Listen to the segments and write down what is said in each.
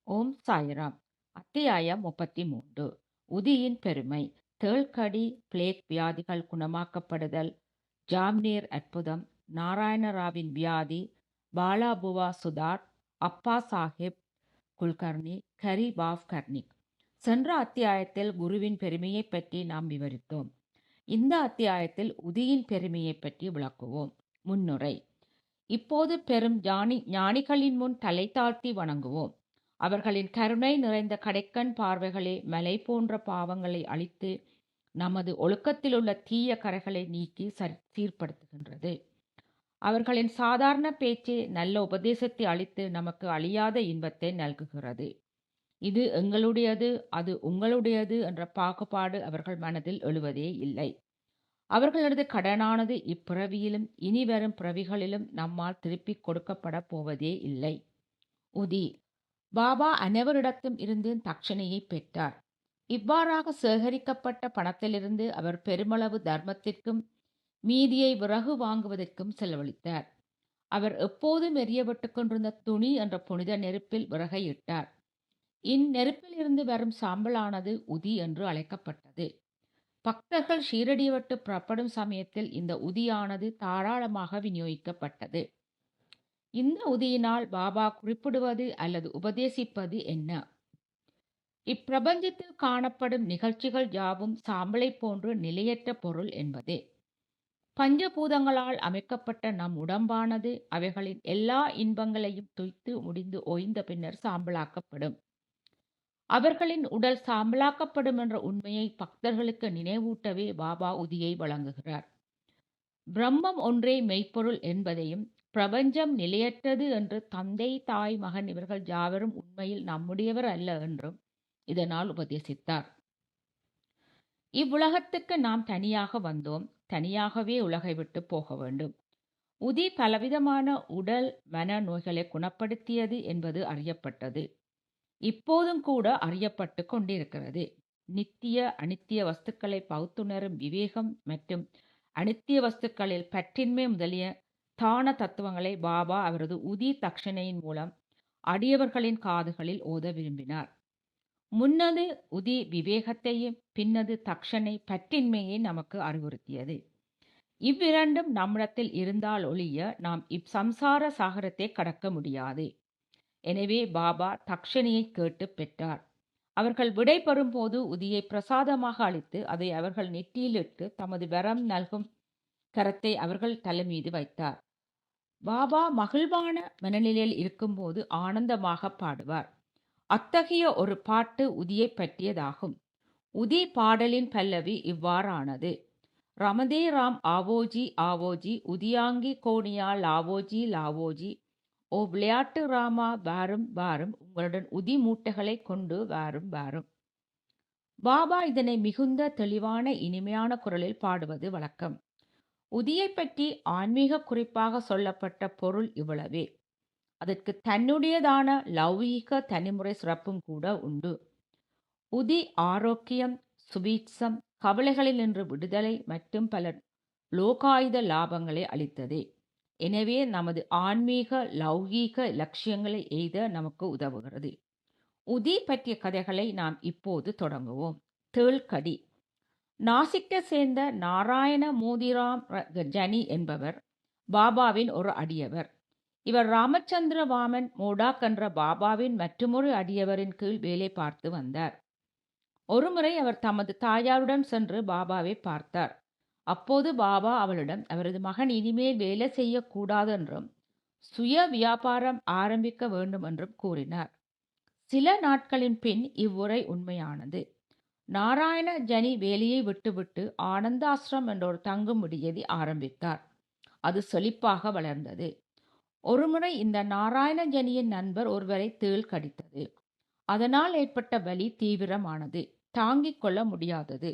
ஓம் சாய்ராம். அத்தியாயம் 33. உதியின் பெருமை. தேள்கடி, பிளேக் வியாதிகள் குணமாக்கப்படுதல், ஜாம்னீர் அற்புதம், நாராயணராவின் வியாதி, பாலாபுவா சுதார், அப்பா சாஹிப் குல்கர்னி, கரிபாவ் கர்னிக். சென்ற அத்தியாயத்தில் குருவின் பெருமையை பற்றி நாம் விவரித்தோம். இந்த அத்தியாயத்தில் உதியின் பெருமையை பற்றி விளக்குவோம். முன்னுரை. இப்போது பெரும் ஞானிகளின் முன் தலை தாழ்த்தி வணங்குவோம். அவர்களின் கருணை நிறைந்த கடைக்கண் பார்வைகளே மலை போன்ற பாவங்களை அழித்து நமது ஒழுக்கத்திலுள்ள தீய கரைகளை நீக்கி சீர்படுத்துகின்றது. அவர்களின் சாதாரண பேச்சே நல்ல உபதேசத்தை அளித்து நமக்கு அழியாத இன்பத்தை நல்குகிறது. இது எங்களுடையது, அது உங்களுடையது என்ற பாகுபாடு அவர்கள் மனதில் எழுவதே இல்லை. அவர்களது கடனானது இப்பிறவியிலும் இனிவரும் பிறவிகளிலும் நம்மால் திருப்பிக் கொடுக்கப்பட போவதே இல்லை. உதி. பாபா அனைவரிடத்தும் இருந்து தட்சணையை பெற்றார். இவ்வாறாக சேகரிக்கப்பட்ட பணத்திலிருந்து அவர் பெருமளவு தர்மத்திற்கும் மீதியை விறகு வாங்குவதற்கும் செலவழித்தார். அவர் எப்போதும் எரியப்பட்டுக் கொண்டிருந்த துணி என்ற புனித நெருப்பில் விறகை இட்டார். இந்நெருப்பில் இருந்து வரும் சாம்பலானது உதி என்று அழைக்கப்பட்டது. பக்தர்கள் ஷீரடி விட்டு புறப்படும் சமயத்தில் இந்த உதியானது தாராளமாக விநியோகிக்கப்பட்டது. இந்த உதியினால் பாபா குறிப்பிடுவது அல்லது உபதேசிப்பது என்ன? இப்பிரபஞ்சத்தில் காணப்படும் நிகழ்ச்சிகள் யாவும் சாம்பலை போன்று நிலையற்ற பொருள் என்பதே. பஞ்சபூதங்களால் அமைக்கப்பட்ட நம் உடம்பானது அவைகளின் எல்லா இன்பங்களையும் துய்த்து முடிந்து ஓய்ந்த பின்னர் சாம்பலாக்கப்படும். அவர்களின் உடல் சாம்பலாக்கப்படும் என்ற உண்மையை பக்தர்களுக்கு நினைவூட்டவே பாபா உதியை வழங்குகிறார். பிரம்மம் ஒன்றே மெய்ப்பொருள் என்பதையும் பிரபஞ்சம் நிலையற்றது என்று தந்தை, தாய், மகன் இவர்கள் யாவரும் உண்மையில் நம்முடையவர் அல்ல என்றும் இதனால் உபதேசித்தார். இவ்வுலகத்துக்கு நாம் தனியாக வந்தோம், தனியாகவே உலகை விட்டு போக வேண்டும். உதி பலவிதமான உடல் மன நோய்களை குணப்படுத்தியது என்பது அறியப்பட்டது. இப்போதும் கூட அறியப்பட்டு கொண்டிருக்கிறது. நித்திய அனித்திய வஸ்துக்களை பகுத்துணரும் விவேகம் மற்றும் அனித்திய வஸ்துக்களில் பற்றின்மை முதலிய தான தத்துவங்களை பாபா அவரது உதி தட்சணையின் மூலம் அடியவர்களின் காதுகளில் ஓத விரும்பினார். முன்னது உதி விவேகத்தையும் பின்னது தட்சணை பற்றின்மையை நமக்கு அறிவுறுத்தியது. இவ்விரண்டும் நம்மிடத்தில் இருந்தால் ஒழிய நாம் இச்சம்சார சாகரத்தை கடக்க முடியாது. எனவே பாபா தட்சணையை கேட்டு பெற்றார். அவர்கள் விடை பெறும் போது உதியை பிரசாதமாக அளித்து அதை அவர்கள் நெற்றியிலிட்டு தமது வரம் நல்கும் கரத்தை அவர்கள் தலைமீது வைத்தார். பாபா மகிழ்வான மனநிலையில் இருக்கும்போது ஆனந்தமாக பாடுவார். அத்தகைய ஒரு பாட்டு உதியை பற்றியதாகும். உதி பாடலின் பல்லவி இவ்வாறானது. ரமதே ராம் ஆவோஜி ஆவோஜி, உதியாங்கி கோணியா லாவோஜி லாவோஜி, ஓ விளையாட்டு ராமா வாரும் வாரும், உங்களுடன் உதி மூட்டைகளை கொண்டு வாரும் வாரும். பாபா இதனை மிகுந்த தெளிவான இனிமையான குரலில் பாடுவது வழக்கம். உதியை பற்றி ஆன்மீக குறிப்பாக சொல்லப்பட்ட பொருள் இவ்வளவே. அதற்கு தன்னுடையதான லௌகீக தனிமுறை சிறப்பும் கூட உண்டு. உதி ஆரோக்கியம், சுபீட்சம், கவலைகளில் நின்று விடுதலை மற்றும் பல லோகாயுத லாபங்களை அளித்தது. எனவே நமது ஆன்மீக லௌகீக லட்சியங்களை எய்த நமக்கு உதவுகிறது. உதி பற்றிய கதைகளை நாம் இப்போது தொடங்குவோம். தேள்கடி. நாசிக்கை சேர்ந்த நாராயண மோதிராம் ஜனி என்பவர் பாபாவின் ஒரு அடியவர். இவர் ராமச்சந்திர வாமன் மோடாக் என்ற பாபாவின் மற்றொரு அடியவரின் கீழ் வேலை பார்த்து வந்தார். ஒருமுறை அவர் தமது தாயாருடன் சென்று பாபாவை பார்த்தார். அப்போது பாபா அவளிடம் அவரது மகன் இனிமேல் வேலை செய்யக்கூடாது என்றும் சுய வியாபாரம் ஆரம்பிக்க வேண்டும் என்றும் கூறினார். சில நாட்களின் பின் இவ்வுரை உண்மையானது. நாராயண ஜனி வேலையை விட்டுவிட்டு ஆனந்தாசிரம் என்ற ஒரு தங்கும் விடுதியை ஆரம்பித்தார். அது செழிப்பாக வளர்ந்தது. ஒருமுறை இந்த நாராயண ஜனியின் நண்பர் ஒருவரை தேள் கடித்தது. அதனால் ஏற்பட்ட வலி தீவிரமானது, தாங்கிக் கொள்ள முடியாதது.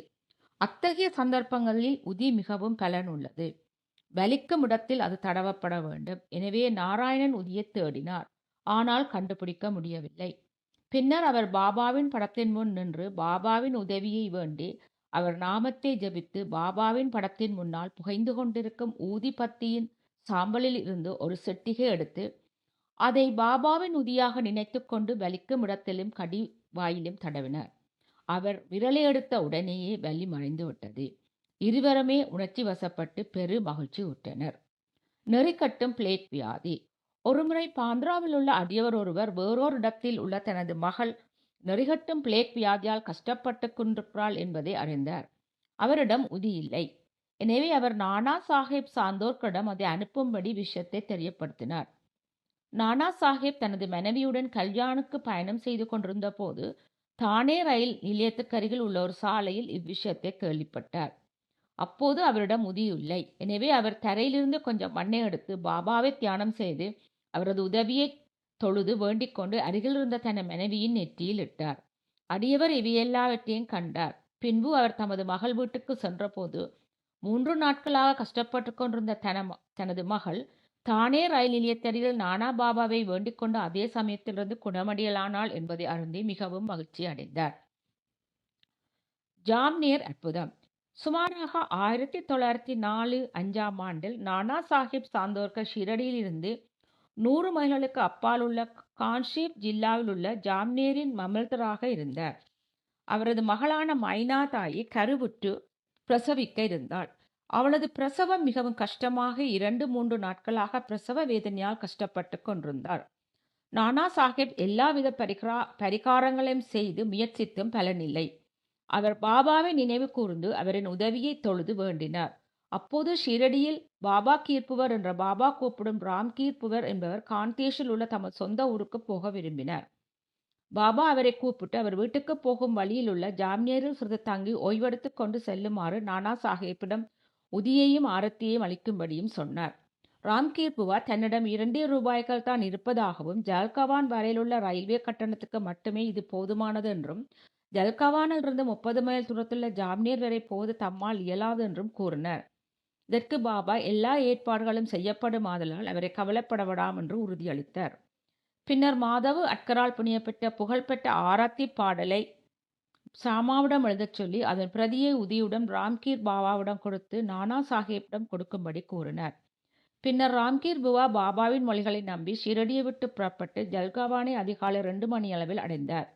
அத்தகைய சந்தர்ப்பங்களில் உதி மிகவும் பலனுள்ளது. வலிக்கும் இடத்தில் அது தடவப்பட வேண்டும். எனவே நாராயணன் உதியை தேடினார், ஆனால் கண்டுபிடிக்க முடியவில்லை. பின்னர் அவர் பாபாவின் படத்தின் முன் நின்று பாபாவின் உதவியை வேண்டி அவர் நாமத்தை ஜபித்து பாபாவின் படத்தின் முன்னால் புகைந்து கொண்டிருக்கும் ஊதி பத்தியின் சாம்பலில் இருந்து ஒரு செட்டிகை எடுத்து அதை பாபாவின் உதியாக நினைத்துக் கொண்டு வலிக்கும் இடத்திலும் கடி வாயிலும் தடவினார். அவர் விரலை எடுத்த உடனேயே வலி மறைந்து விட்டது. இருவருமே உணர்ச்சி வசப்பட்டு பெரு மகிழ்ச்சி உற்றனர். நெறிக்கட்டும் பிளேக் வியாதி. ஒருமுறை பாந்திராவில் உள்ள அடியவர் ஒருவர் வேறோர் இடத்தில் உள்ள தனது மகள் நெறிகட்டும் பிளேக் வியாதியால் கஷ்டப்பட்டு கொண்டிருக்கிறாள் என்பதை அறிந்தார். அவரிடம் உதி இல்லை. எனவே அவர் நானா சாஹேப் சாந்தோர்க்கிடம் அதை அனுப்பும்படி விஷயத்தை தெரியப்படுத்தினார். நானா சாஹேப் தனது மனைவியுடன் கல்யாணுக்கு பயணம் செய்து கொண்டிருந்த போது தானே ரயில் நிலையத்துக்கருகில் உள்ள ஒரு சாலையில் இவ்விஷயத்தை கேள்விப்பட்டார். அப்போது அவரிடம் உதி இல்லை. எனவே அவர் தரையிலிருந்து கொஞ்சம் மண்ணை எடுத்து பாபாவை தியானம் செய்து அவரது உதவியை தொழுது வேண்டிக் கொண்டு அருகில் இருந்த தன் மனைவியின் நெற்றியில் இட்டார். அடியவர் இவையெல்லாவற்றையும் கண்டார். பின்பு அவர் தமது மகள் வீட்டுக்கு சென்றபோது 3 நாட்களாக கஷ்டப்பட்டு கொண்டிருந்த தனது மகள் தானே ரயில் நிலையத்தருகில் நானா பாபாவை வேண்டிக் கொண்டு அதே சமயத்திலிருந்து குணமடையலானாள் என்பதை அறிந்து மிகவும் மகிழ்ச்சி அடைந்தார். ஜாம்னேர் அற்புதம். சுமாராக 1904 ஆண்டில் நானா சாஹிப் சாந்தோர்கர் ஷிரடியில் இருந்து 100 மைல்களுக்கு அப்பால் உள்ள கான்ஷீப் ஜில்லாவில் உள்ள ஜாம்னேரின் மமல்தராக இருந்தார். அவரது மகளான மைனா தாயி கருவுற்று பிரசவிக்க இருந்தாள். அவளது பிரசவம் மிகவும் கஷ்டமாக 2-3 நாட்களாக பிரசவ வேதனையால் கஷ்டப்பட்டு கொண்டிருந்தார். நானா சாஹிப் எல்லாவித பரிகாரங்களையும் செய்து முயற்சித்தும் பலனில்லை. அவர் பாபாவை நினைவு கூர்ந்து அவரின் உதவியை தொழுது வேண்டினார். அப்போது ஷிரடியில் பாபா கீர்ப்புவர் என்ற பாபா கூப்பிடும் ராம் கீர்ப்புவர் என்பவர் காந்தேஷில் உள்ள தமது சொந்த ஊருக்கு போக விரும்பினார். பாபா அவரை கூப்பிட்டு அவர் வீட்டுக்கு போகும் வழியில் உள்ள ஜாம்னேரில் சிறிது தங்கி ஓய்வெடுத்துக் கொண்டு செல்லுமாறு நானா சாஹேப்பிடம் உதியையும் ஆரத்தியையும் அளிக்கும்படியும் சொன்னார். ராம்கீர்புவா தன்னிடம் 2 ரூபாய்கள் தான் இருப்பதாகவும் ஜல்கவான் வரையிலுள்ள ரயில்வே கட்டணத்துக்கு மட்டுமே இது போதுமானது என்றும் ஜல்கவானிலிருந்து 30 மைல் தூரத்துள்ள ஜாம்னேர் வரை போவது தம்மால் இயலாது என்றும் கூறினார். இதற்கு பாபா எல்லா ஏற்பாடுகளும் செய்யப்படுமாதலால் அவரை கவலைப்படவிடாம் என்று உறுதியளித்தார். பின்னர் மாதவு அட்கரால் புனியப்பட்ட புகழ்பெற்ற ஆராத்தி பாடலை சாமாவிடம் எழுதச் சொல்லி அதன் பிரதியை உதியுடன் ராம்கீர் பாபாவிடம் கொடுத்து நானா சாஹேப்பிடம் கொடுக்கும்படி கூறினார். பின்னர் ராம்கீர் புவா பாபாவின் மொழிகளை நம்பி ஷிரடியை விட்டு புறப்பட்டு ஜல்கவானை அதிகாலை 2 மணி அளவில் அடைந்தார்.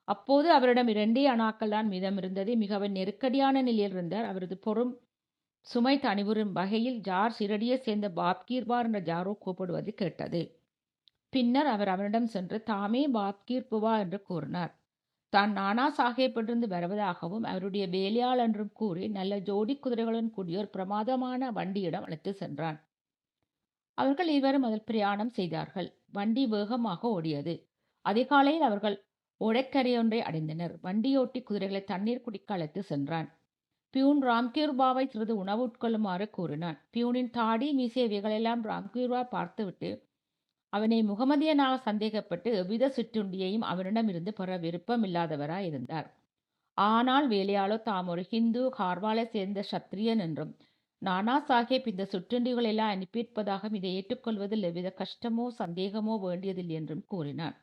அப்போது அவரிடம் 2 அணாக்கள் தான் மீதம் இருந்தது. மிகவும் நெருக்கடியான நிலையில் இருந்தார். அவரது பொறும் சுமை தணிவுறும் வகையில் ஜார் ஷிரடியை சேர்ந்த பாப்கீர்பார் என்ற ஜாரோ கூப்பிடுவது கேட்டது. பின்னர் அவர் அவனிடம் சென்று தாமே பாப்கீர் புவா என்று கூறினார். தான் நானா சாஹேப்பிலிருந்து வருவதாகவும் அவருடைய வேலையாள் என்றும் கூறி நல்ல ஜோடி குதிரைகளுடன் கூடிய ஒரு பிரமாதமான வண்டியிடம் அழைத்து சென்றான். அவர்கள் இருவரும் அதில் பிரயாணம் செய்தார்கள். வண்டி வேகமாக ஓடியது. அதிகாலையில் அவர்கள் ஓடைக்கரையொன்றை அடைந்தனர். வண்டியோட்டி குதிரைகளை தண்ணீர் குடிக்க அழைத்து சென்றான். பியூன் ராம்கீர்பாவை சிறிது உணவு உட்கொள்ளுமாறு கூறினான். பியூனின் தாடி மீசிய இவைகளெல்லாம் ராம்கீர்பா பார்த்துவிட்டு அவனை முகமதியனாக சந்தேகப்பட்டு எவ்வித சிற்றுண்டியையும் அவனிடம் இருந்து பெற விருப்பமில்லாதவராய் இருந்தார். ஆனால் வேலையாளோ தாம் ஒரு ஹிந்து கார்வாலை சேர்ந்த சத்திரியன் என்றும் நானா சாஹேப் இந்த சிற்றுண்டிகளெல்லாம் அனுப்பியிருப்பதாகவும் இதை ஏற்றுக்கொள்வதில் எவ்வித கஷ்டமோ சந்தேகமோ வேண்டியதில்லை என்றும் கூறினார்.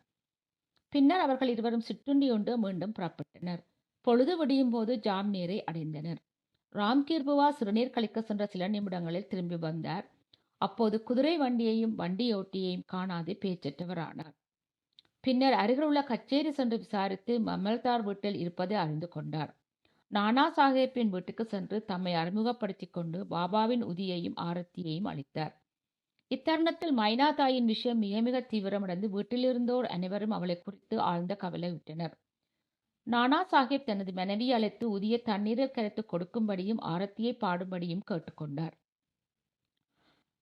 பின்னர் அவர்கள் இருவரும் சிற்றுண்டியுண்டு மீண்டும் புறப்பட்டனர். பொழுது விடியும் போது ஜாம்னேரை அடைந்தனர். ராம்கீர்புவா சிறுநீர் கழிக்க சென்ற சில நிமிடங்களில் திரும்பி வந்தார். அப்போது குதிரை வண்டியையும் வண்டியோட்டியையும் காணாது பேச்சற்றவரானார். பின்னர் அருகிலுள்ள கச்சேரி சென்று விசாரித்து மமல்தார் வீட்டில் இருப்பதை அறிந்து கொண்டார். நானா சாஹேப்பின் வீட்டுக்கு சென்று தம்மை அறிமுகப்படுத்திக் கொண்டு பாபாவின் உதியையும் ஆரத்தியையும் அளித்தார். இத்தருணத்தில் மைனா தாயின் விஷயம் மிக மிக தீவிரமடைந்து வீட்டிலிருந்தோர் அனைவரும் அவளை குறித்து ஆழ்ந்த கவலை விட்டனர். நானா சாஹேப் தனது மனைவியை அழைத்து உதிய தண்ணீரில் கரைத்து கொடுக்கும்படியும் ஆரத்தியை பாடும்படியும் கேட்டுக்கொண்டார்.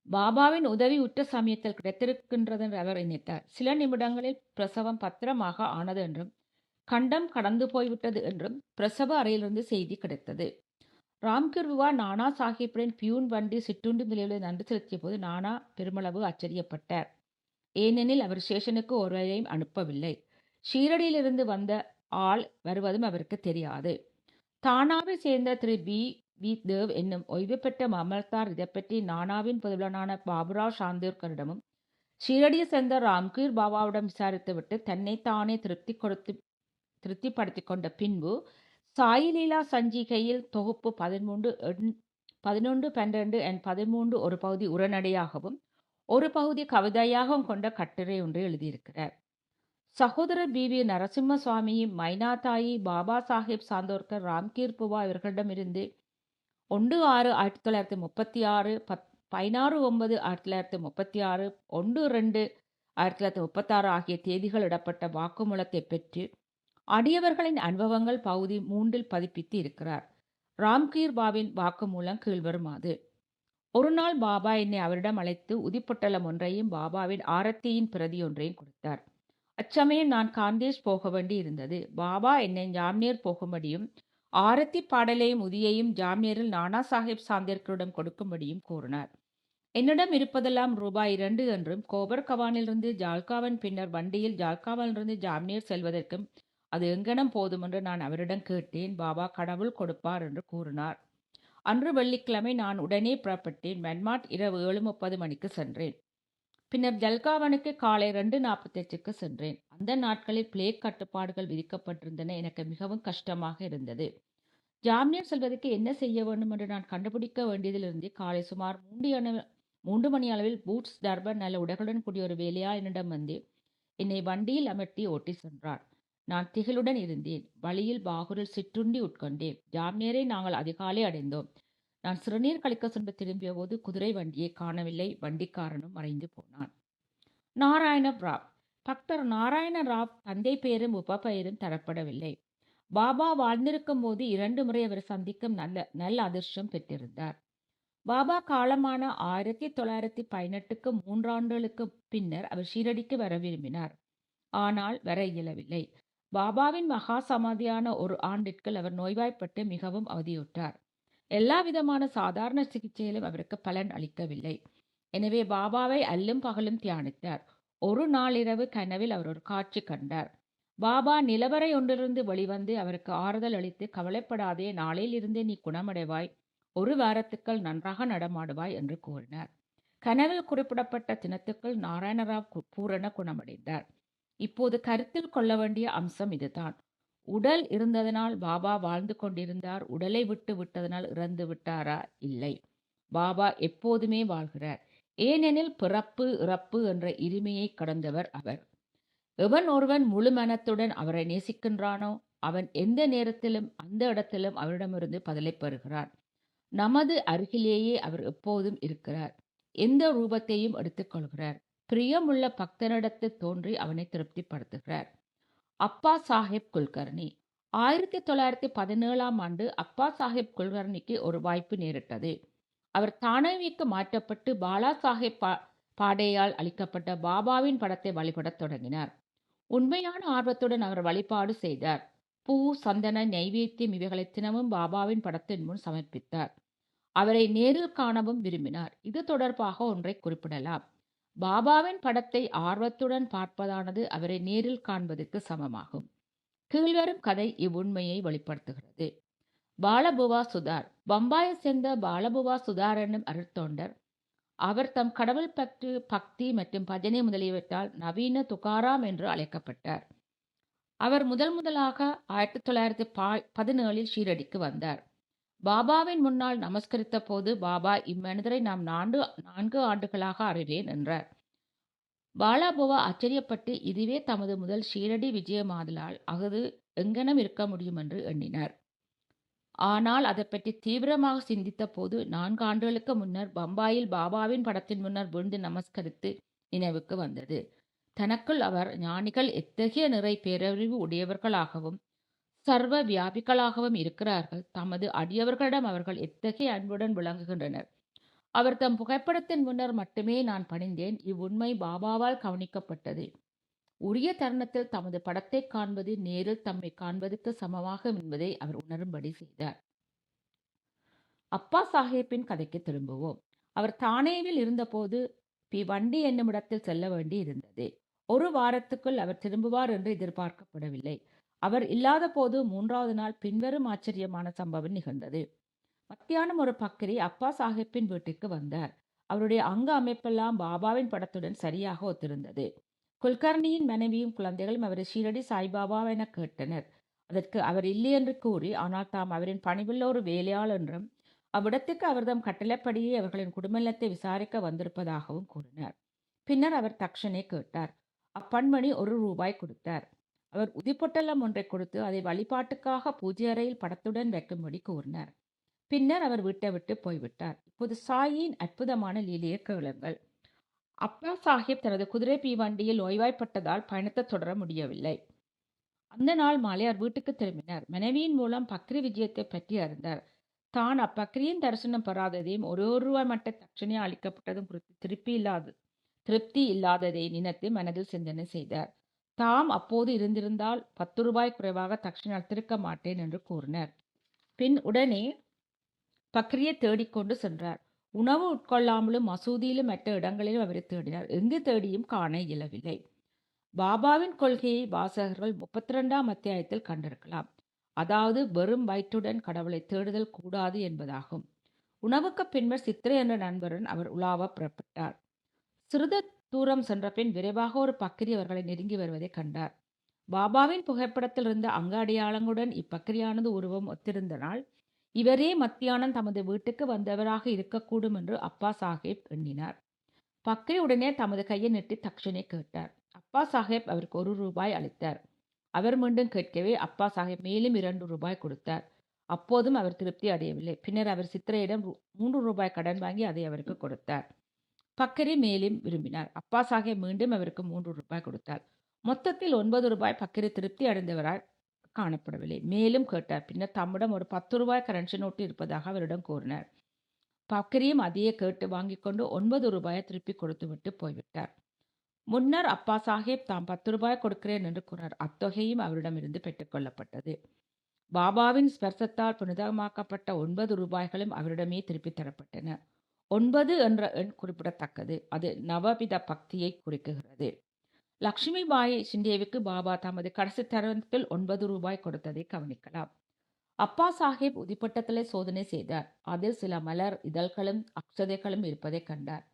பாபாவின் உதவி உற்ற சமயத்தில் கிடைத்திருக்கின்றது என்று அவர் நினைத்தார். சில நிமிடங்களில் பிரசவம் பத்திரமாக ஆனது என்றும் கண்டம் கடந்து போய்விட்டது என்றும் பிரசவ அறையிலிருந்து செய்தி கிடைத்தது. ராம்கிர்புவா நானா சாஹிப்பின் பியூன் வண்டி சிற்றுண்டி நிலையில் நன்றி செலுத்திய போது நானா பெருமளவு ஆச்சரியப்பட்டார். ஏனெனில் அவர் ஸ்டேஷனுக்கு ஒருவரையும் அனுப்பவில்லை. ஷீரடியிலிருந்து வந்த ஆள் வருவதும் அவருக்கு தெரியாது. தானாவை சேர்ந்த திரு பி தேவ் என்னும் ஓய்வு பெற்ற மமல்தார் இதை பற்றி நானாவின் புதல்வனான பாபுராவ் சாந்தோர்கரிடமும் ஷீரடியை சேர்ந்த ராம்கீர் பாபாவிடம் விசாரித்துவிட்டு தன்னை தானே திருப்திப்படுத்திக் கொண்ட பின்பு சாயிலீலா சஞ்சிகையில் தொகுப்பு 11, 12 and 13 ஒரு பகுதி உரைநடையாகவும் ஒரு பகுதி கவிதையாகவும் கொண்ட கட்டுரை ஒன்று எழுதியிருக்கிறார். சகோதரர் பி.வி. நரசிம்ம சுவாமி, மைனாதாயி, பாபா சாஹேப் சாந்தோர்கர், ராம்கீர் புவா இவர்களிடமிருந்து 1/6/1936, 16/9/1936, 1/2/1936 ஆகிய தேதிகள் இடப்பட்ட வாக்குமூலத்தை பெற்று அடியவர்களின் அனுபவங்கள் பகுதி 3 பதிப்பித்து இருக்கிறார். ராம்கீர் பாவின் வாக்குமூலம் கீழ்வருமாறு: ஒரு நாள் பாபா என்னை அவரிடம் அழைத்து உதிப்பொட்டலம் ஒன்றையும் பாபாவின் ஆரத்தியின் பிரதி ஒன்றையும் கொடுத்தார். அச்சமயம் நான் காந்தேஷ் போக வேண்டி இருந்தது. பாபா என்னை ஜாம்னேர் போகும்படியும் ஆரத்தி பாடலையும் உதியையும் ஜாம்னேரில் நானா சாஹேப் சாந்தேர்கரிடம் கொடுக்கும்படியும் கூறினார். என்னிடம் இருப்பதெல்லாம் ரூபாய் 2 என்றும், கோபர் கவானிலிருந்து ஜால்காவன் பின்னர் வண்டியில் ஜால்காவனிலிருந்து ஜாம்னேர் செல்வதற்கும் அது எங்கனம் போதும் என்று நான் அவரிடம் கேட்டேன். பாபா கடவுள் கொடுப்பார் என்று கூறினார். அன்று வெள்ளிக்கிழமை நான் உடனே புறப்பட்டேன். மென்மாட் இரவு 7:30 மணிக்கு சென்றேன். பின்னர் ஜல்காவனுக்கு காலை 2:45க்கு சென்றேன். அந்த நாட்களில் பிளேக் கட்டுப்பாடுகள் விதிக்கப்பட்டிருந்தன. எனக்கு மிகவும் கஷ்டமாக இருந்தது. ஜாம்னேர் செல்வதற்கு என்ன செய்ய வேண்டும் என்று நான் கண்டுபிடிக்க வேண்டியதிலிருந்து காலை சுமார் 3 மணி அளவில் பூட்ஸ், டர்பன், நல்ல உடைகளுடன் கூடிய ஒரு வேலையா என்னிடம் வந்து என்னை வண்டியில் அமர்த்தி ஓட்டி சென்றார். நான் திகிலுடன் இருந்தேன். வழியில் பாகூரில் சிற்றுண்டி உட்கொண்டேன். ஜாம்னேரை நாங்கள் அதிகாலை அடைந்தோம். நான் சிறுநீர் கழிக்க சென்று திரும்பிய போது குதிரை வண்டியை காணவில்லை. வண்டிக்காரனும் மறைந்து போனான். நாராயண ராவ். பக்தர் நாராயண ராவ் தந்தை பெயரும் உபபெயரும் தரப்படவில்லை. பாபா வாழ்ந்திருக்கும் போது 2 முறை அவர் சந்திக்கும் நல்ல அதிர்ஷ்டம் பெற்றிருந்தார். பாபா காலமான 1918க்கு 3 ஆண்டுகளுக்கு பின்னர் அவர் ஷீரடிக்கு வர விரும்பினார். ஆனால் வர இயலவில்லை. பாபாவின் மகா சமாதியான ஒரு ஆண்டிற்குள் அவர் நோய்வாய்ப்பட்டு மிகவும் அவதியுற்றார். எல்லா விதமான சாதாரண சிகிச்சையிலும் அவருக்கு பலன் அளிக்கவில்லை. எனவே பாபாவை அல்லும் பகலும் தியானித்தார். ஒரு நாளிரவு கனவில் அவர் ஒரு காட்சி கண்டார். பாபா நிலவரை ஒன்றிலிருந்து வெளிவந்து அவருக்கு ஆறுதல் அளித்து, கவலைப்படாதே, நாளையில் இருந்தே நீ குணமடைவாய், 1 வாரத்துக்குள் நன்றாக நடமாடுவாய் என்று கூறினார். கனவில் குறிப்பிடப்பட்ட தினத்துக்குள் நாராயணராவ் பூரண குணமடைந்தார். இப்போது கருத்தில் கொள்ள வேண்டிய அம்சம் இதுதான். உடல் இருந்ததனால் பாபா வாழ்ந்து கொண்டிருந்தார். உடலை விட்டு விட்டதனால் இறந்து விட்டாரா? இல்லை. பாபா எப்போதுமே வாழ்கிறார். ஏனெனில் பிறப்பு இறப்பு என்ற இருமையை கடந்தவர் அவர். எவன் ஒருவன் முழு மனத்துடன் அவரை நேசிக்கின்றானோ அவன் எந்த நேரத்திலும் அந்த இடத்திலும் அவரிடமிருந்து பதிலை பெறுகிறான். நமது அருகிலேயே அவர் எப்போதும் இருக்கிறார். எந்த ரூபத்தையும் எடுத்துக்கொள்கிறார். பிரியமுள்ள பக்தனிடத்தில் தோன்றி அவனை திருப்திப்படுத்துகிறார். அப்பா சாஹேப் குல்கர்னி. 1917ஆம் ஆண்டு அப்பா சாஹேப் குல்கர்னிக்கு ஒரு வாய்ப்பு நேரிட்டது. அவர் தானேவிக்கு மாற்றப்பட்டு பாலா சாஹேப் பாடேயால் அளிக்கப்பட்ட பாபாவின் படத்தை வழிபடத் தொடங்கினார். உண்மையான ஆர்வத்துடன் அவர் வழிபாடு செய்தார். பூ, சந்தன, நைவேத்தியம் இவைகளை தினமும் பாபாவின் படத்தின் முன் சமர்ப்பித்தார். அவரை நேரில் காணவும் விரும்பினார். இது தொடர்பாக ஒன்றை குறிப்பிடலாம். பாபாவின் படத்தை ஆர்வத்துடன் பார்ப்பதானது அவரை நேரில் காண்பதற்கு சமமாகும். கீழ்வரும் கதை இவ்வுண்மையை வெளிப்படுத்துகிறது. பாலபுவா சுதார். பம்பாயை சேர்ந்த பாலபுவா சுதார் என்னும் அருட்தொண்டர். அவர் தம் கடவுள் பற்று, பக்தி மற்றும் பஜனை முதலியவற்றால் நவீன துகாராம் என்று அழைக்கப்பட்டார். அவர் முதலாக 1917இல் ஷீரடிக்கு வந்தார். பாபாவின் முன்னால் நமஸ்கரித்த போது, பாபா, இம்மனிதரை நாம் 4 ஆண்டுகளாக அறிவேன் என்றார். பாலாபுவா ஆச்சரியப்பட்டு இதுவே தமது முதல் ஷீரடி விஜயமாதலால் அஃது எங்கனம் இருக்க முடியும் என்று எண்ணினார். ஆனால் அதை பற்றி தீவிரமாக சிந்தித்த போது 4 ஆண்டுகளுக்கு முன்னர் பம்பாயில் பாபாவின் படத்தின் முன்னர் விழுந்து நமஸ்கரித்து நினைவுக்கு வந்தது. தனக்குள் அவர் ஞானிகள் எத்தகைய நிறை பேரறிவு உடையவர்களாகவும் சர்வ வியாபிகளாகவும் இருக்கிறார்கள், தமது அடியவர்களிடம் அவர்கள் எத்தகைய அன்புடன் விளங்குகின்றனர். அவர் தம் புகைப்படத்தின் முன்னர் மட்டுமே நான் பணிந்தேன். இவ்வுண்மை பாபாவால் கவனிக்கப்பட்டது. உரிய தருணத்தில் தமது படத்தை காண்பது நேரில் தம்மை காண்பதற்கு சமமாகும் என்பதை அவர் உணரும்படி செய்தார். அப்பா சாஹேப்பின் கதைக்கு திரும்புவோம். அவர் தானேவில் இருந்தபோது வண்டி என்னும் இடத்தில் செல்ல வேண்டி இருந்தது. 1 வாரத்துக்குள் அவர் திரும்புவார் என்று எதிர்பார்க்கப்படவில்லை. அவர் இல்லாத போது 3வது நாள் பின்வரும் ஆச்சரியமான சம்பவம் நிகழ்ந்தது. மத்தியானம் ஒரு பக்கிரி அப்பா சாஹேப்பின் வீட்டிற்கு வந்தார். அவருடைய அங்க அமைப்பெல்லாம் பாபாவின் படத்துடன் சரியாக ஒத்திருந்தது. குல்கர்னியின் மனைவியும் குழந்தைகளும் அவரை ஷீரடி சாய்பாபா என கேட்டனர். அதற்கு அவர் இல்லை என்று கூறி, ஆனால் தாம் அவரின் பணிவுள்ள ஒரு வேலையாள் என்றும் அவ்விடத்துக்கு அவர்தம் கட்டளைப்படியே அவர்களின் குடும்பநலத்தை விசாரிக்க வந்திருப்பதாகவும் கூறினார். பின்னர் அவர் தக்ஷனை கேட்டார். அப்பண்மணி 1 ரூபாய் கொடுத்தார். அவர் உதிப்பொட்டலம் ஒன்றைக் கொடுத்து அதை வழிபாட்டுக்காக பூஜை அறையில் படத்துடன் வைக்கும்படி கூறினார். பின்னர் அவர் வீட்டை விட்டு போய்விட்டார். இப்போது சாயின் அற்புதமான லீலையை கேளுங்கள். அப்பா சாஹிப் தனது குதிரை பீவண்டியில் ஓய்வாய்ப்பட்டதால் பயணத்தை தொடர முடியவில்லை. அந்த நாள் மாலை அவர் வீட்டுக்கு திரும்பினார். மனைவியின் மூலம் பக்ரி விஜயத்தை பற்றி அறிந்தார். தான் அப்பக்ரியின் தரிசனம் பெறாததையும் 1 ரூபாய் மட்ட தட்சணையா அளிக்கப்பட்டதும் குறித்து திருப்தி இல்லாததை நினைத்து மனதில் சிந்தனை செய்தார். தாம் அப்போது இருந்திருந்தால் 10 ரூபாய் குறைவாக தட்சணை அளித்திருக்க மாட்டேன் என்று கூறினார். பின் உடனே பக்ரியை தேடிக்கொண்டு சென்றார். உணவு உட்கொள்ளாமலும் மசூதியிலும் மற்ற இடங்களிலும் அவரை தேடினார். எங்கு தேடியும் காண இயலவில்லை. பாபாவின் கொள்கையை வாசகர்கள் 32ஆம் அத்தியாயத்தில் கண்டிருக்கலாம். அதாவது வெறும் வயிற்றுடன் கடவுளை தேடுதல் கூடாது என்பதாகும். உணவுக்கு பின்னர் சித்திரை என்ற நண்பருடன் அவர் உலாவ புறப்பட்டார். சிறிது தூரம் சென்ற பின் விரைவாக ஒரு பக்கிரி அவர்களை நெருங்கி வருவதை கண்டார். பாபாவின் புகைப்படத்தில் இருந்த அங்க அடையாளங்களுடன் இப்பக்கிரியானது உருவம் ஒத்திருந்தனால் இவரே மத்தியானம் தமது வீட்டுக்கு வந்தவராக இருக்கக்கூடும் என்று அப்பா சாஹேப் எண்ணினார். பக்ரி உடனே தமது கையை நீட்டி தக்ஷனை கேட்டார். அப்பா சாஹேப் அவருக்கு 1 ரூபாய் அளித்தார். அவர் மீண்டும் கேட்கவே அப்பா சாஹேப் மேலும் 2 ரூபாய் கொடுத்தார். அப்போதும் அவர் திருப்தி அடையவில்லை. பின்னர் அவர் சித்திரையிடம் 3 ரூபாய் கடன் வாங்கி அதை அவருக்கு கொடுத்தார். பக்கரி மேலும் விரும்பினார். அப்பா சாஹேப் மீண்டும் அவருக்கு 3 ரூபாய் கொடுத்தார். மொத்தத்தில் 9 ரூபாய். பக்கரி திருப்தி அடைந்தவராய் காணப்படவில்லை. மேலும் கேட்டார். பின்னர் தம்மிடம் ஒரு 10 ரூபாய் கரன்சி நோட்டு இருப்பதாக அவரிடம் கூறினார். பக்கரியும் அதையே கேட்டு வாங்கிக் கொண்டு 9 ரூபாயை திருப்பி கொடுத்துவிட்டு போய்விட்டார். முன்னர் அப்பா சாஹேப் தாம் 10 ரூபாய் கொடுக்கிறேன் என்று கூறினார். அத்தொகையும் அவரிடமிருந்து பெற்றுக்கொள்ளப்பட்டது. பாபாவின் ஸ்பர்சத்தால் புனிதமாக்கப்பட்ட 9 ரூபாய்களும் அவரிடமே திருப்பி தரப்பட்டன. 9 என்ற எண் குறிப்பிடத்தக்கது. அது நவவித பக்தியை குறிக்குகிறது. லக்ஷ்மி பாய் சிண்டேவுக்கு பாபா தமது கடைசி தருணத்தில் 9 ரூபாய் கொடுத்ததை கவனிக்கலாம். அப்பா சாஹேப் உதிப்பட்டத்திலே சோதனை செய்தார். அதில் சில மலர் இதழ்களும் அக்ஷதைகளும் இருப்பதை கண்டார்.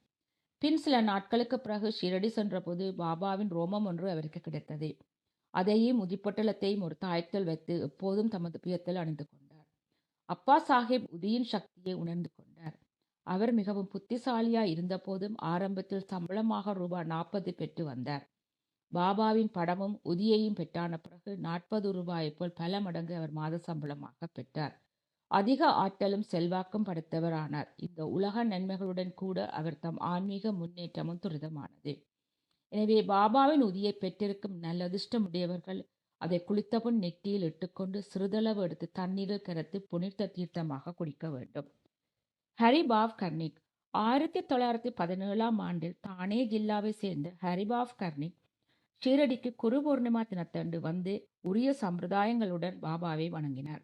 பின் சில நாட்களுக்கு பிறகு ஷிரடி சென்றபோது பாபாவின் ரோமம் ஒன்று அவருக்கு கிடைத்தது. அதையும் உதிப்பட்டலத்தையும் ஒரு தாயத்தில் வைத்து எப்போதும் தமது புயத்தில் அணிந்து கொண்டார். அப்பா சாஹேப் உதியின் சக்தியை உணர்ந்து கொண்டார். அவர் மிகவும் புத்திசாலியாய் இருந்த போதும் ஆரம்பத்தில் சம்பளமாக ரூபாய் 40 பெற்று வந்தார். பாபாவின் படமும் உதியையும் பெற்றான பிறகு 40 ரூபாயை போல் பல மடங்கு அவர் மாத சம்பளமாக பெற்றார். அதிக ஆற்றலும் செல்வாக்கும் படைத்தவரானார். இந்த உலக நன்மைகளுடன் கூட அவர் தம் ஆன்மீக முன்னேற்றமும் துரிதமானது. எனவே பாபாவின் உதியை பெற்றிருக்கும் நல்லதிர்ஷ்டமுடையவர்கள் அதை குளித்தபின் நெற்றியில் இட்டுக்கொண்டு சிறிதளவு எடுத்து தண்ணீரில் கரைத்து புனித தீர்த்தமாக குடிக்க வேண்டும். ஹரிபாவ் கர்னிக் 1917ஆம் ஆண்டில் தானே ஜில்லாவை சேர்ந்த ஹரிபாவ் கர்னிக் ஷீரடிக்கு குரு பூர்ணிமா தினத்தன்று வந்து உரிய சம்பிரதாயங்களுடன் பாபாவை வணங்கினார்.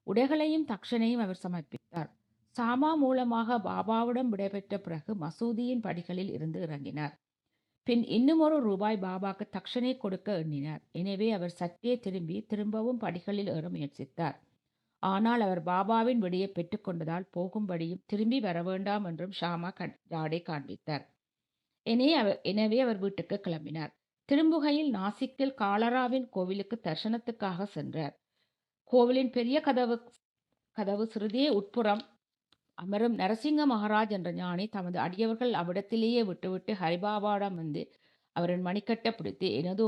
உடைகளையும் தக்ஷனையும் அவர் சமர்ப்பித்தார். சாமா மூலமாக பாபாவிடம் விடைபெற்ற பிறகு மசூதியின் படிகளில் இருந்து இறங்கினார். பின் இன்னும் 1 ரூபாய் பாபாக்கு தக்ஷனை கொடுக்க எண்ணினார். எனவே அவர் சற்றே திரும்பவும் படிகளில் ஏற முயற்சித்தார். ஆனால் அவர் பாபாவின் விடையை பெற்றுக்கொண்டதால் போகும்படியும் திரும்பி வர வேண்டாம் என்றும் ஷாமா ஜாடை காண்பித்தார். எனவே அவர் வீட்டுக்கு கிளம்பினார். திரும்புகையில் நாசிக்கில் காலராவின் கோவிலுக்கு தரிசனத்துக்காக சென்றார். கோவிலின் பெரிய கதவு சிறிதே உட்புறம் அமரும் நரசிங்க மகாராஜ் என்ற ஞானி தமது அடியவர்கள் அவ்விடத்திலேயே விட்டுவிட்டு ஹரிபாபாவிடம் வந்து அவரின் மணிக்கட்டை பிடித்து எனது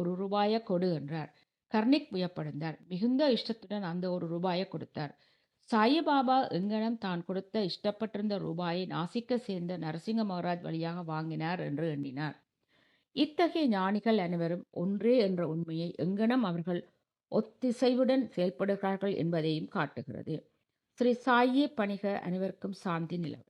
1 ரூபாயை கொடு என்றார். கர்னிக் வியப்படைந்தார். மிகுந்த இஷ்டத்துடன் அந்த 1 ரூபாயை கொடுத்தார். சாயிபாபா எங்கனம் தான் கொடுத்த இஷ்டப்பட்டிருந்த ரூபாயை நாசிக்க சேர்ந்த நரசிங்க மகாராஜ் வழியாக வாங்கினார் என்று எண்ணினார். இத்தகைய ஞானிகள் அனைவரும் ஒன்றே என்ற உண்மையை எங்கனம் அவர்கள் ஒத்திசைவுடன் செயல்படுகிறார்கள் என்பதையும் காட்டுகிறது. ஸ்ரீ சாயி பணிக. அனைவருக்கும் சாந்தி நிலவ.